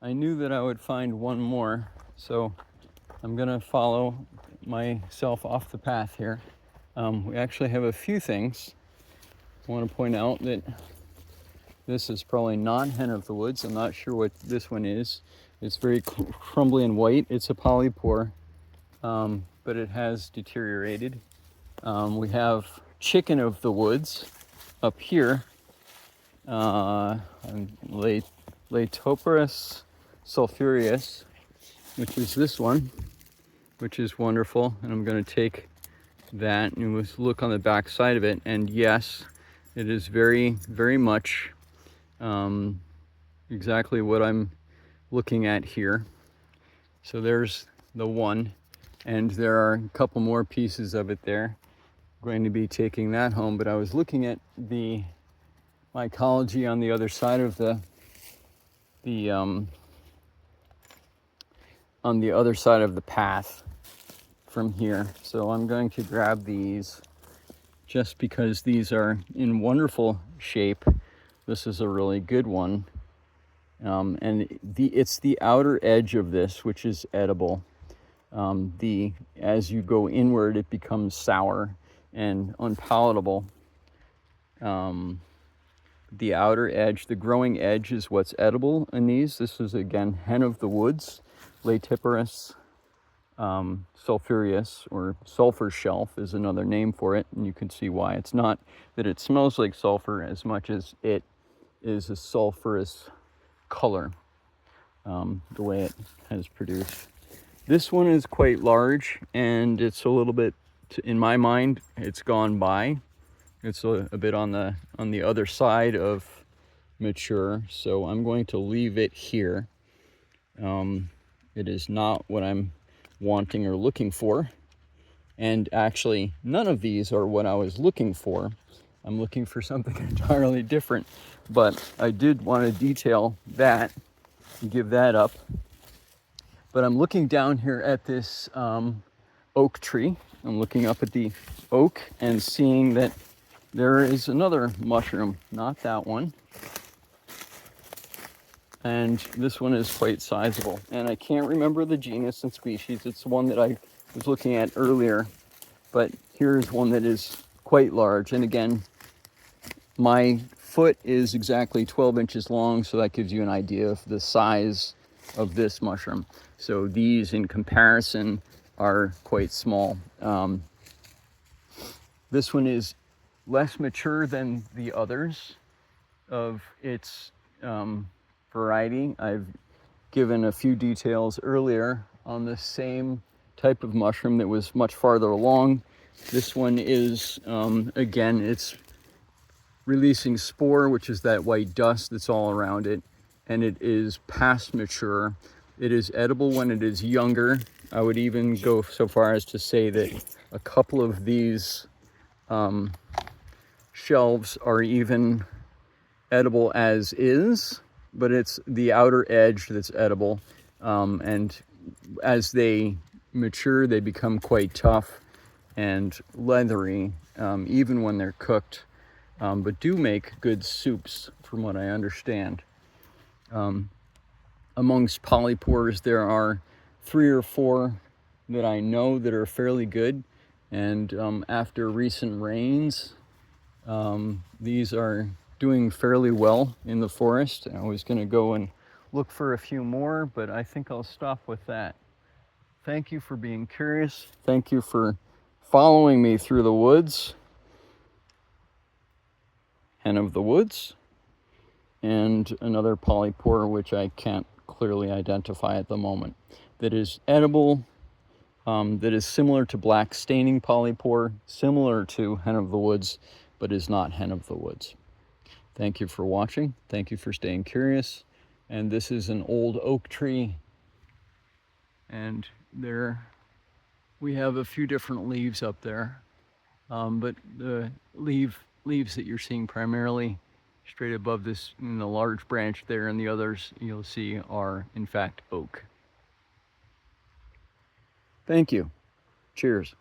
I knew that I would find one more, so I'm gonna follow myself off the path here. We actually have a few things. I want to point out that this is probably not hen of the woods. I'm not sure what this one is. It's very crumbly and white. It's a polypore, but it has deteriorated. We have chicken of the woods up here, Laetiporus sulfureus, which is this one, which is wonderful. And I'm going to take that and we'll look on the back side of it. And yes, it is very, very much exactly what I'm looking at here. So there's the one, and there are a couple more pieces of it there. I'm going to be taking that home, but I was looking at the mycology on the other side of the on the other side of the path from here. So I'm going to grab these just because these are in wonderful shape. This is a really good one. And it's the outer edge of this which is edible. As you go inward, it becomes sour and unpalatable. The outer edge, the growing edge, is what's edible in these. This is again hen of the woods, Laetiporus sulfureus, or sulfur shelf is another name for it, and you can see why. It's not that it smells like sulfur as much as it is a sulfurous color, the way it has produced. This one is quite large, and it's a little bit, in my mind, it's gone by. It's a bit on the other side of mature, so I'm going to leave it here. It is not what I'm wanting or looking for, and actually none of these are what I was looking for. I'm looking for something entirely different, but I did want to detail that and give that up. But I'm looking down here at this oak tree. I'm looking up at the oak and seeing that there is another mushroom, not that one. And this one is quite sizable. And I can't remember the genus and species. It's the one that I was looking at earlier. But here's one that is quite large. And again, my foot is exactly 12 inches long, so that gives you an idea of the size of this mushroom. So these, in comparison, are quite small. This one is less mature than the others of its variety. I've given a few details earlier on the same type of mushroom that was much farther along. This one is, again, it's releasing spore, which is that white dust that's all around it, and it is past mature. It is edible when it is younger. I would even go so far as to say that a couple of these shelves are even edible as is, but it's the outer edge that's edible. And as they mature, they become quite tough and leathery, even when they're cooked, but do make good soups from what I understand. Amongst polypores, there are 3 or 4 that I know that are fairly good, and after recent rains, these are doing fairly well in the forest. I was going to go and look for a few more, but I think I'll stop with that. Thank you for being curious. Thank you for following me through the woods, hen of the woods, and another polypore which I can't clearly identify at the moment, that is edible, that is similar to black staining polypore, similar to hen of the woods, but is not hen of the woods. Thank you for watching. Thank you for staying curious. And this is an old oak tree, and there we have a few different leaves up there, but the leaves that you're seeing primarily straight above this in the large branch there, and the others you'll see are in fact oak. Thank you. Cheers.